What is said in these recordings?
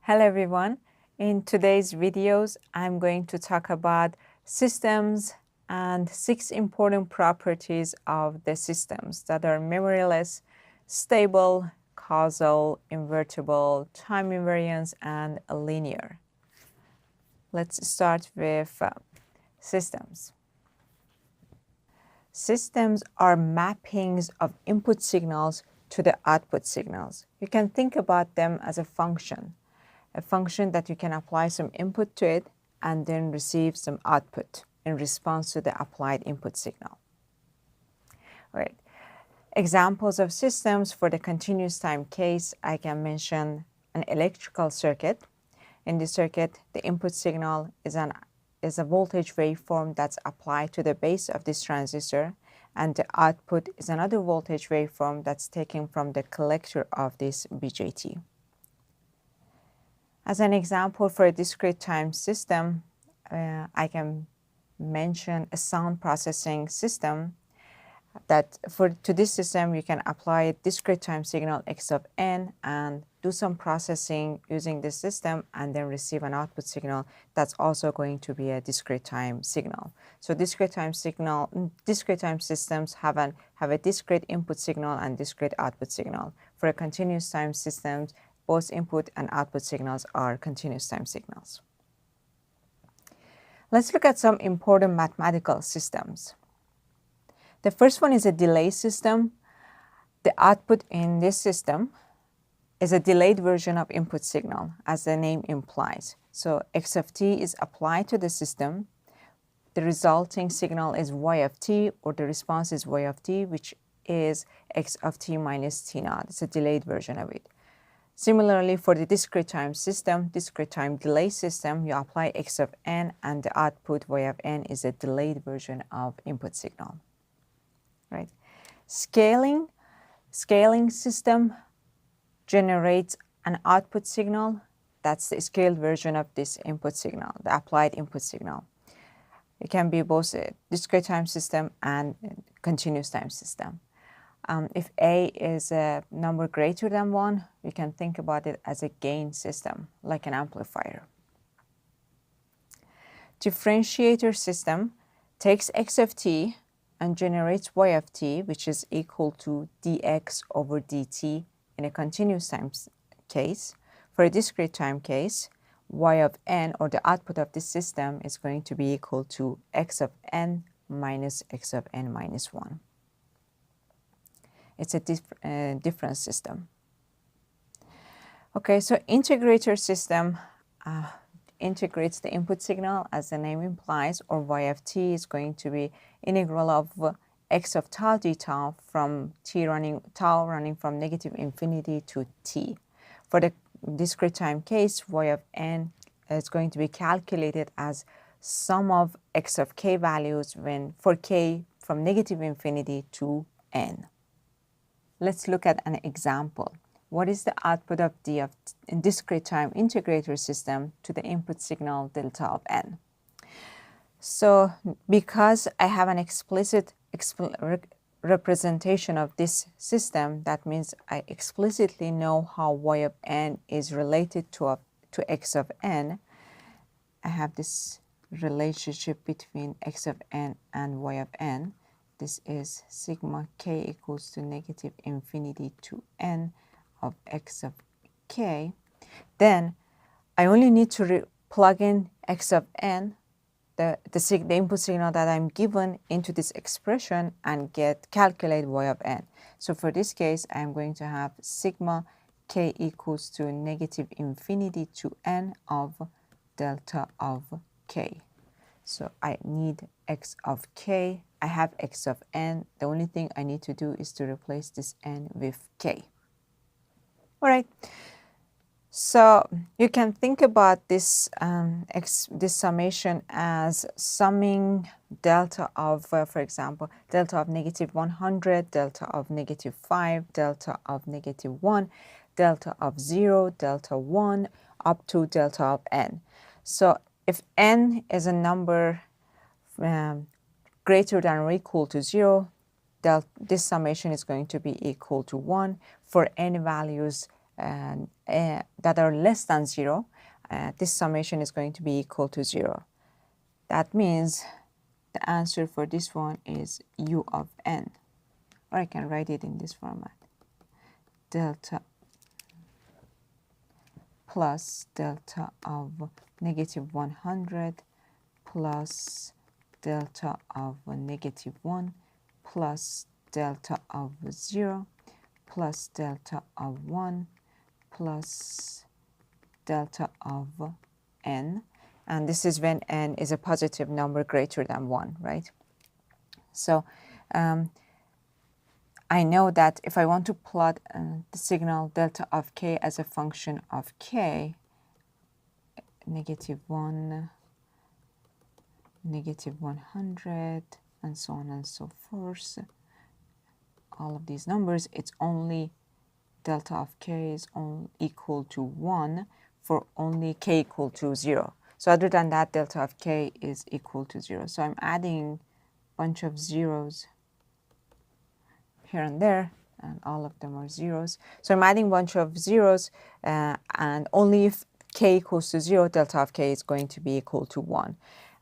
Hello everyone. In today's videos, I'm going to talk about systems and 6 important properties of the systems that are memoryless, stable, causal, invertible, time invariance, and linear. Let's start with systems. Systems are mappings of input signals to the output signals. You can think about them as a function that you can apply some input to it and then receive some output in response to the applied input signal. All right. Examples of systems for the continuous time case, I can mention an electrical circuit. In this circuit, the input signal is a voltage waveform that's applied to the base of this transistor, and the output is another voltage waveform that's taken from the collector of this BJT. As an example for a discrete time system, I can mention a sound processing system that to this system you can apply a discrete time signal x of n and do some processing using this system and then receive an output signal that's also going to be a discrete time signal. So discrete time systems have a discrete input signal and discrete output signal. For a continuous time systems, both input and output signals are continuous time signals. Let's look at some important mathematical systems. The first one is a delay system. The output in this system is a delayed version of input signal, as the name implies. So x of t is applied to the system. The resulting signal is y of t, or the response is y of t, which is x of t minus t naught. It's a delayed version of it. Similarly, for the discrete time system, discrete time delay system, you apply x of n, and the output y of n is a delayed version of input signal. Right? Scaling system generates an output signal. That's the scaled version of this input signal, the applied input signal. It can be both a discrete time system and a continuous time system. If A is a number greater than 1, you can think about it as a gain system, like an amplifier. Differentiator system takes x of t and generates y of t, which is equal to dx over dt in a continuous time case. For a discrete time case, y of n, or the output of this system, is going to be equal to x of n minus x of n minus 1. It's a difference system. Okay, so integrator system integrates the input signal, as the name implies, or y of t is going to be integral of x of tau d tau from tau running from negative infinity to t. For the discrete time case, y of n is going to be calculated as sum of x of k values for k from negative infinity to n. Let's look at an example. What is the output of d of in discrete time integrator system to the input signal delta of n? So because I have an explicit representation of this system, that means I explicitly know how y of n is related to x of n. I have this relationship between x of n and y of n. This is sigma k equals to negative infinity to n of x of k. Then I only need to plug in x of n, the input signal that I'm given, into this expression and calculate y of n. So for this case, I'm going to have sigma k equals to negative infinity to n of delta of k. So I need x of k. I have x of n. The only thing I need to do is to replace this n with k. All right. So you can think about this this summation as summing delta of, for example, delta of negative 100, delta of negative 5, delta of negative 1, delta of 0, delta 1, up to delta of n. So if n is a number greater than or equal to 0, this summation is going to be equal to 1. For n values that are less than 0, this summation is going to be equal to 0. That means the answer for this one is u of n, or I can write it in this format. Delta plus delta of negative 100 plus delta of negative 1 plus delta of 0 plus delta of 1 plus delta of n. And this is when n is a positive number greater than 1, right? So I know that if I want to plot the signal delta of k as a function of k, negative 1, negative 100, and so on and so forth, all of these numbers, it's only delta of k is equal to 1 for only k equal to 0. So other than that, delta of k is equal to 0. So I'm adding a bunch of zeros here and there, and all of them are zeros. So I'm adding a bunch of zeros, and only if k equals to 0, delta of k is going to be equal to 1.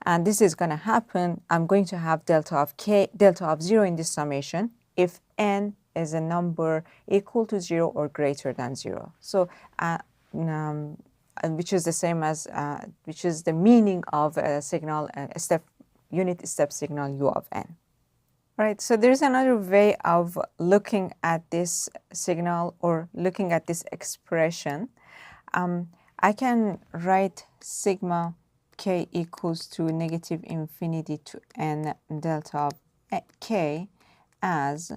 And this is going to happen. I'm going to have delta of 0 in this summation if n is a number equal to 0 or greater than 0. So which is the same as, which is the meaning of a signal, unit step signal u of n. Right, so there's another way of looking at this signal or looking at this expression. I can write sigma k equals to negative infinity to n delta of k as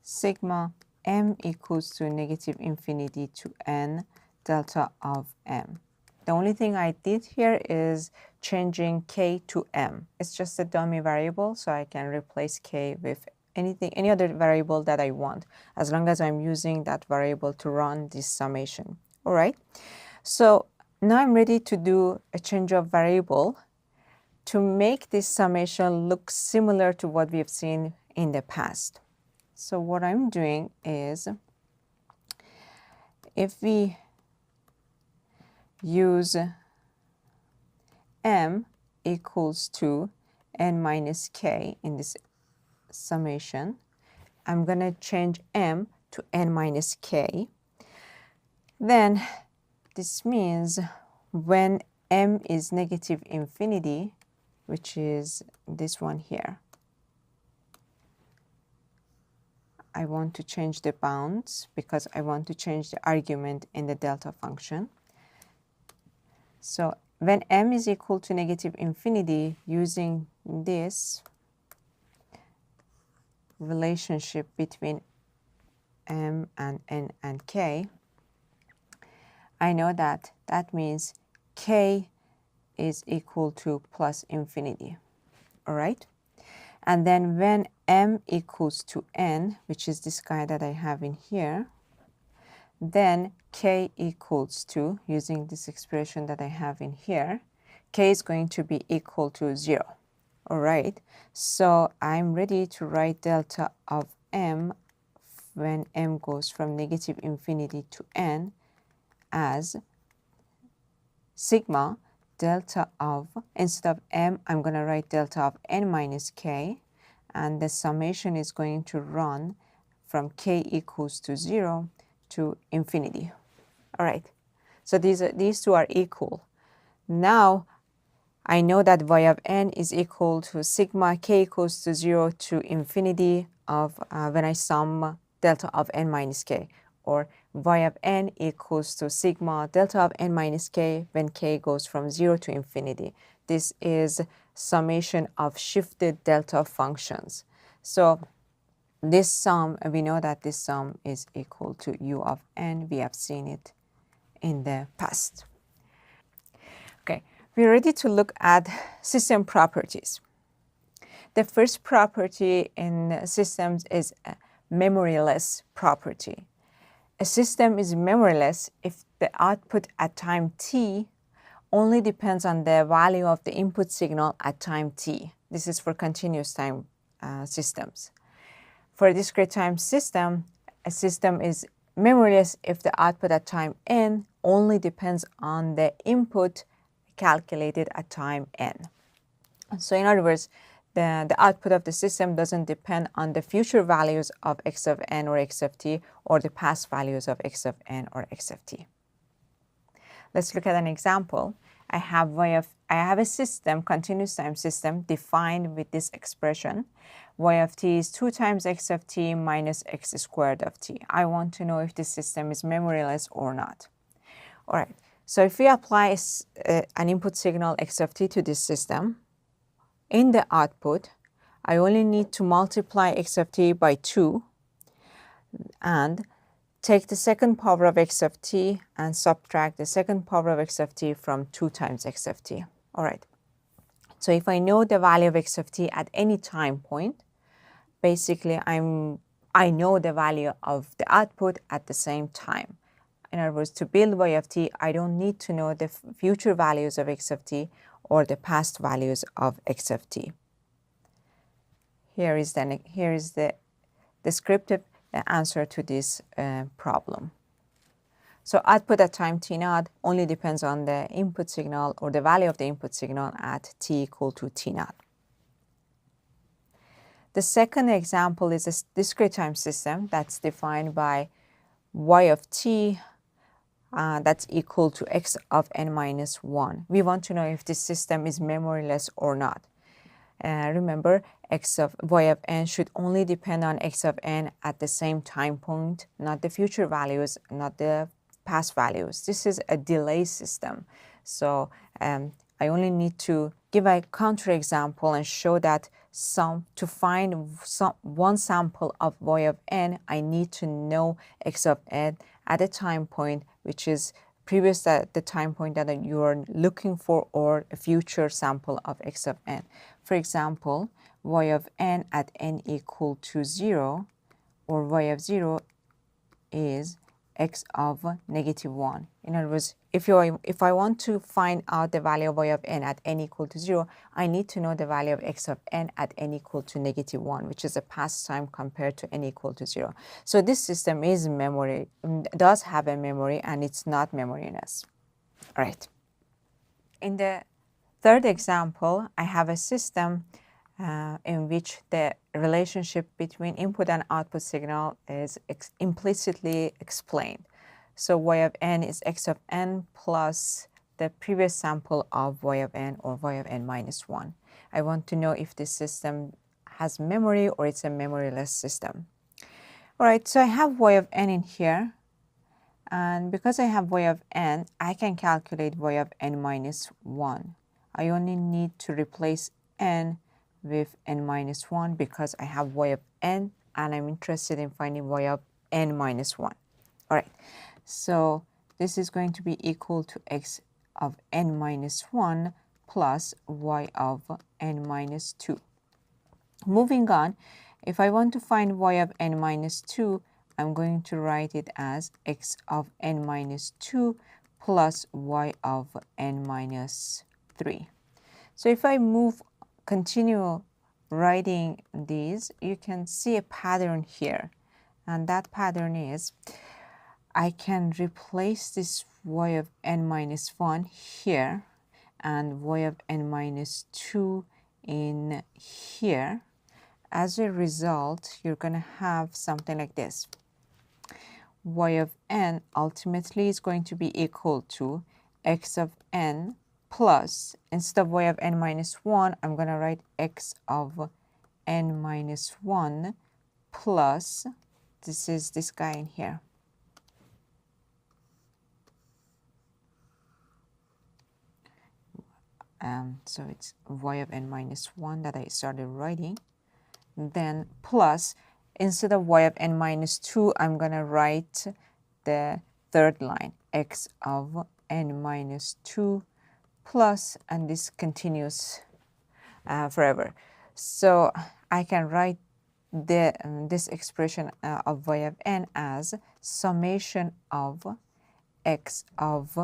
sigma m equals to negative infinity to n delta of m. The only thing I did here is changing k to m. It's just a dummy variable, so I can replace k with any other variable that I want, as long as I'm using that variable to run this summation. All right, so now I'm ready to do a change of variable to make this summation look similar to what we've seen in the past. So what I'm doing is, if we use m equals to n minus k in this summation, I'm going to change m to n minus k. Then this means when m is negative infinity, which is this one here, I want to change the bounds because I want to change the argument in the delta function. So when m is equal to negative infinity, using this relationship between m and n and k, I know that that means k is equal to plus infinity. All right? And then when m equals to n, which is this guy that I have in here, then k equals to, using this expression that I have in here, k is going to be equal to 0. All right, so I'm ready to write delta of m when m goes from negative infinity to n as sigma delta of, instead of m, I'm going to write delta of n minus k, and the summation is going to run from k equals to 0 to infinity. All right, so these two are equal. Now I know that y of n is equal to sigma k equals to 0 to infinity of when I sum delta of n minus k, or y of n equals to sigma delta of n minus k when k goes from 0 to infinity. This is summation of shifted delta functions. So this sum, we know that this sum is equal to u of n. We have seen it in the past. Okay, we're ready to look at system properties. The first property in systems is a memoryless property. A system is memoryless if the output at time t only depends on the value of the input signal at time t. This is for continuous time systems. For a discrete time system, a system is memoryless if the output at time n only depends on the input calculated at time n. So in other words, the output of the system doesn't depend on the future values of x of n or x of t, or the past values of x of n or x of t. Let's look at an example. I have a system, continuous time system, defined with this expression. Y of t is 2 times x of t minus x squared of t. I want to know if this system is memoryless or not. All right, so if we apply an input signal x of t to this system, in the output, I only need to multiply x of t by 2 and take the second power of x of t and subtract the second power of x of t from 2 times x of t. All right. So if I know the value of x of t at any time point, basically I know the value of the output at the same time. In other words, to build y of t, I don't need to know the future values of x of t or the past values of x of t. Here is the descriptive answer to this problem. So output at time t naught only depends on the input signal or the value of the input signal at t equal to t naught. The second example is a discrete time system that's defined by y of t that's equal to x of n minus 1. We want to know if this system is memoryless or not. Remember, y of n should only depend on x of n at the same time point, not the future values, not the past values. This is a delay system. So I only need to give a counterexample and show that to find one sample of y of n, I need to know x of n at a time point which is previous at the time point that you are looking for, or a future sample of x of n. For example, y of n at n equal to 0, or y of 0 is x of negative 1. In other words, if I want to find out the value of y of n at n equal to 0, I need to know the value of x of n at n equal to negative 1, which is a past time compared to n equal to 0. So this system does have a memory, and it's not memoryless. All right. In the third example, I have a system in which the relationship between input and output signal is implicitly explained. So y of n is x of n plus the previous sample of y of n, or y of n minus 1. I want to know if this system has memory or it's a memoryless system. All right, so I have y of n in here. And because I have y of n, I can calculate y of n minus 1. I only need to replace n with n minus 1 because I have y of n and I'm interested in finding y of n minus 1. All right, so this is going to be equal to x of n minus 1 plus y of n minus 2. Moving on, if I want to find y of n minus 2, I'm going to write it as x of n minus 2 plus y of n minus 3. So if I continue writing these, you can see a pattern here. And that pattern is, I can replace this y of n minus 1 here and y of n minus 2 in here. As a result, you're going to have something like this. Y of n ultimately is going to be equal to x of n plus, instead of y of n minus 1, I'm going to write x of n minus 1 plus, this is this guy in here. So it's y of n minus 1 that I started writing. Then plus, instead of y of n minus 2, I'm going to write the third line, x of n minus 2 plus, and this continues forever. So I can write this expression of y of n as summation of x of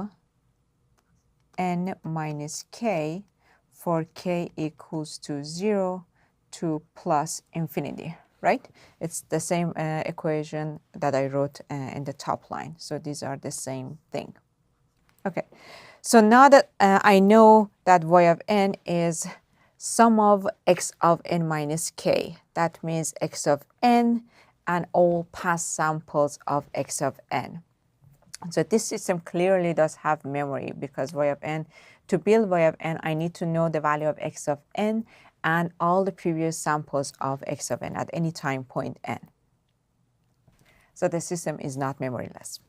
n minus k for k equals to 0 to plus infinity. right? It's the same equation that I wrote in the top line. So these are the same thing. Okay, so now that I know that y of n is sum of x of n minus k, that means x of n and all past samples of x of n. So this system clearly does have memory, because y of n, to build y of n, I need to know the value of x of n and all the previous samples of x of n at any time point n. So the system is not memoryless.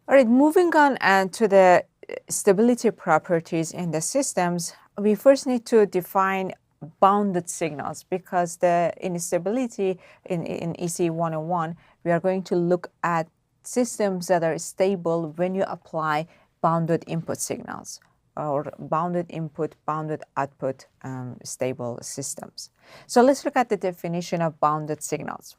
All right, moving on to the stability properties in the systems, we first need to define bounded signals, because the instability in EC 101, we are going to look at systems that are stable when you apply bounded input signals, or bounded input, bounded output stable systems. So let's look at the definition of bounded signals.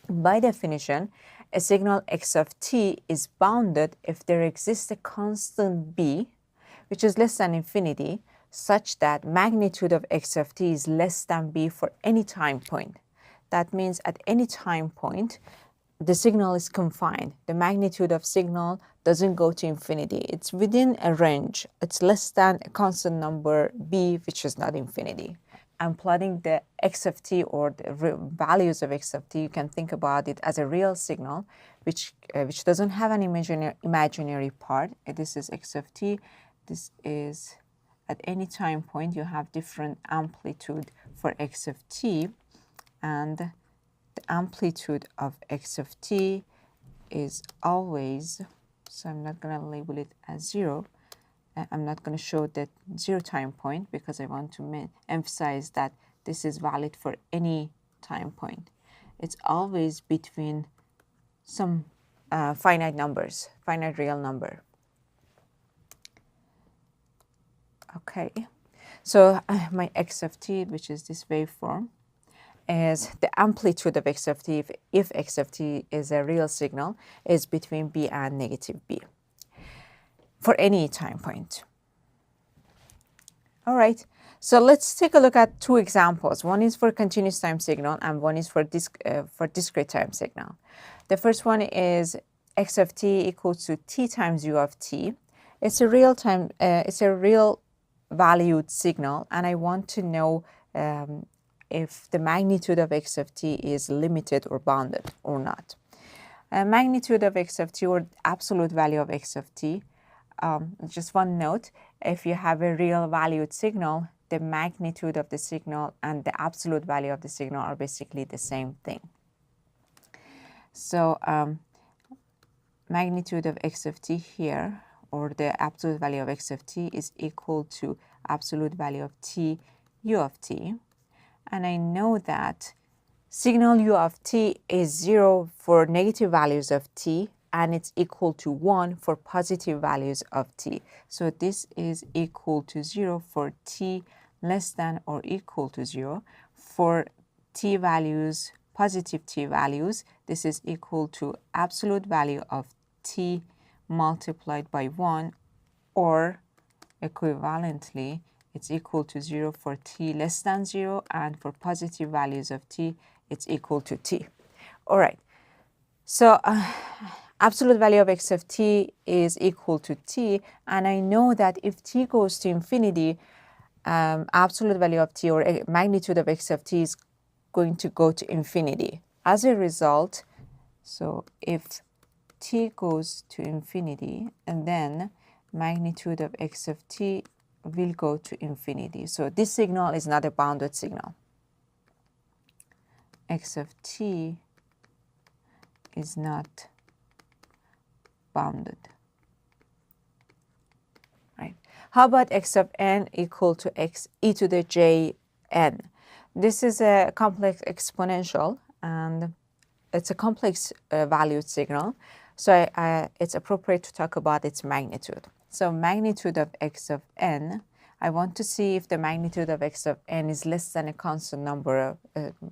By definition, a signal x of t is bounded if there exists a constant b, which is less than infinity, such that magnitude of x of t is less than b for any time point. That means at any time point, the signal is confined. The magnitude of signal doesn't go to infinity. It's within a range. It's less than a constant number b, which is not infinity. I'm plotting the x of t, or the values of x of t. You can think about it as a real signal, which doesn't have an imaginary part. This is x of t. This is at any time point, you have different amplitude for x of t, and the amplitude of x of t is always, so I'm not going to label it as 0. I'm not going to show that 0 time point, because I want to emphasize that this is valid for any time point. It's always between some finite numbers, finite real number. Okay, so my x of t, which is this waveform, is the amplitude of x of t, if x of t is a real signal, is between b and negative b for any time point. All right, so let's take a look at two examples. One is for continuous time signal, and one is for discrete time signal. The first one is x of t equals to t times u of t. It's a real time, it's a real valued signal, and I want to know if the magnitude of x of t is limited or bounded or not. Magnitude of x of t, or absolute value of x of t, just one note, if you have a real valued signal, the magnitude of the signal and the absolute value of the signal are basically the same thing. So magnitude of x of t here, or the absolute value of x of t, is equal to absolute value of t u of t. And I know that signal u of t is 0 for negative values of t, and it's equal to 1 for positive values of t. So this is equal to 0 for t less than or equal to 0. For t values, positive t values, this is equal to absolute value of t multiplied by 1, or equivalently, it's equal to 0 for t less than 0, and for positive values of t, it's equal to t. All right, so absolute value of x of t is equal to t, and I know that if t goes to infinity, absolute value of t, or magnitude of x of t, is going to go to infinity. As a result, so if t goes to infinity, and then magnitude of x of t will go to infinity. So this signal is not a bounded signal. X of t is not bounded. Right. How about x of n equal to x e to the j n? This is a complex exponential, and it's a complex valued signal. So it's appropriate to talk about its magnitude. So magnitude of x of n, I want to see if the magnitude of x of n is less than a constant number,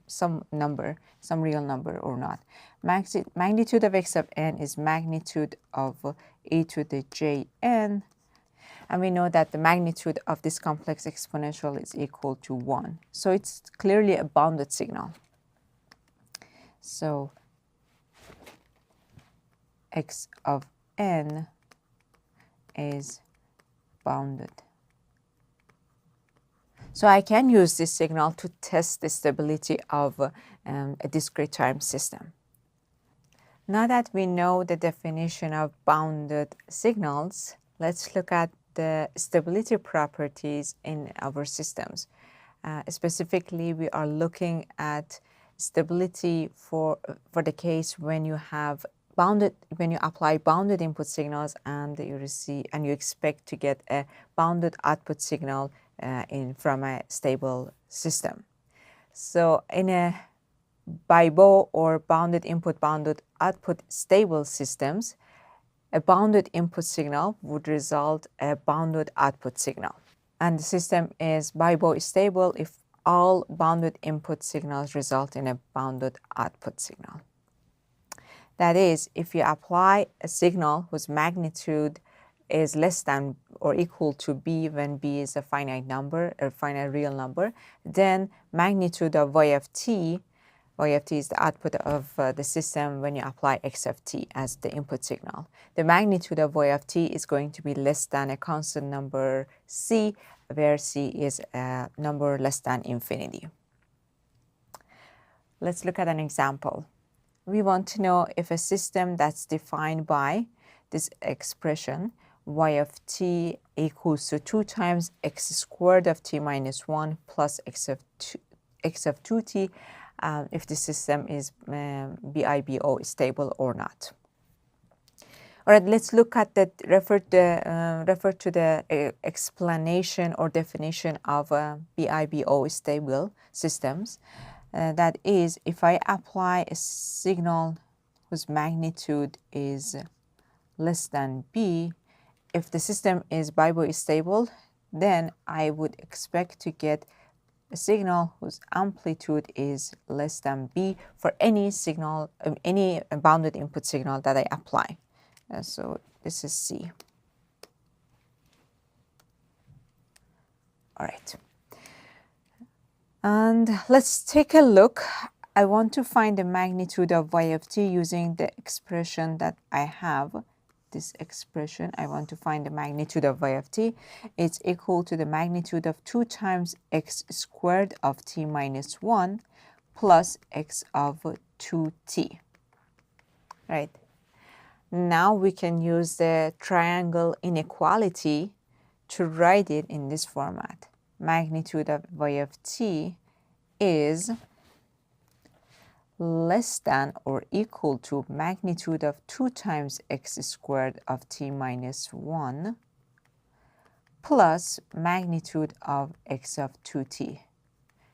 some real number or not. Magnitude of x of n is magnitude of e to the j n. And we know that the magnitude of this complex exponential is equal to 1. So it's clearly a bounded signal. So x of n is bounded. So I can use this signal to test the stability of a discrete time system. Now that we know the definition of bounded signals, let's look at the stability properties in our systems. Specifically, we are looking at stability for the case when you have when you apply bounded input signals and you expect to get a bounded output signal from a stable system. So in a BIBO or bounded input, bounded output stable systems, a bounded input signal would result a bounded output signal. And the system is BIBO stable if all bounded input signals result in a bounded output signal. That is, if you apply a signal whose magnitude is less than or equal to b when b is a finite number, a finite real number, then magnitude of y of t is the output of the system when you apply x of t as the input signal. The magnitude of y of t is going to be less than a constant number c, where c is a number less than infinity. Let's look at an example. We want to know if a system that's defined by this expression y of t equals to 2 times x squared of t minus 1 plus x of 2t, if the system is BIBO stable or not. All right, let's look at the refer to the explanation or definition of BIBO stable systems. That is, if I apply a signal whose magnitude is less than b, if the system is BIBO stable, then I would expect to get a signal whose amplitude is less than b for any signal, any bounded input signal that I apply. So this is C. All right. And let's take a look. I want to find the magnitude of y of t using the expression that I have. This expression, I want to find the magnitude of y of t. It's equal to the magnitude of 2 times x squared of t minus 1 plus x of 2t. Right. Now we can use the triangle inequality to write it in this format. Magnitude of y of t is less than or equal to magnitude of 2 times x squared of t minus 1 plus magnitude of x of 2t.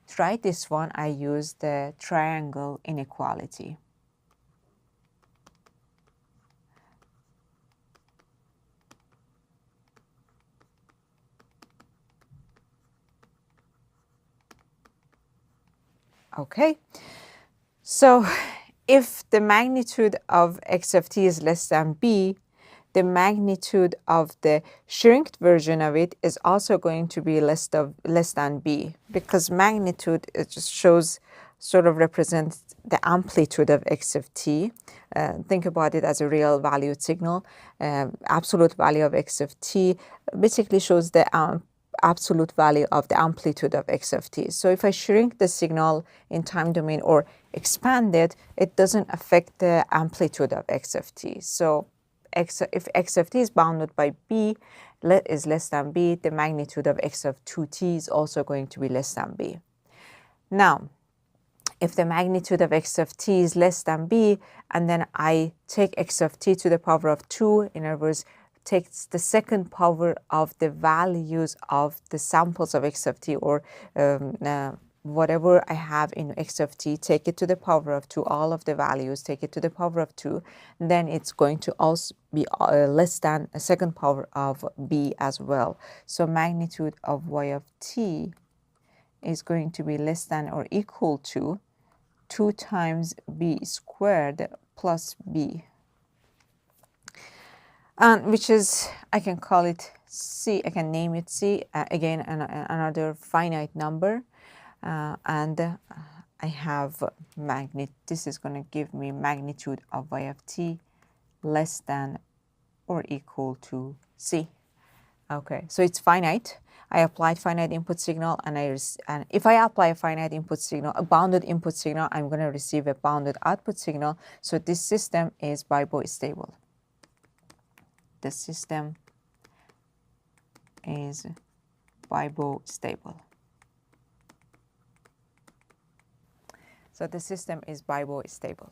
To write this one, I use the triangle inequality. Okay, so if the magnitude of x of t is less than b, the magnitude of the shrinked version of it is also going to be less than b, because magnitude, it just shows, sort of represents the amplitude of x of t. Think about it as a real valued signal. Absolute value of x of t basically shows the absolute value of the amplitude of x of t. So if I shrink the signal in time domain or expand it, it doesn't affect the amplitude of x of t. So if x of t is bounded by b is less than b, the magnitude of x of 2t is also going to be less than b. Now, if the magnitude of x of t is less than b, and then I take x of t to the power of 2, in other words, takes the second power of the values of the samples of x of t, or whatever I have in x of t, take it to the power of 2, all of the values, take it to the power of 2, then it's going to also be less than a second power of b as well. So magnitude of y of t is going to be less than or equal to 2 times b squared plus b. Which is, I can call it C, I can name it C, again another finite number, and I have this is going to give me magnitude of y of t less than or equal to C. Okay, so it's finite. I applied finite input signal, and if I apply a finite input signal, a bounded input signal, I'm going to receive a bounded output signal. So this system is bistable. The system is bistable. So the system is bistable.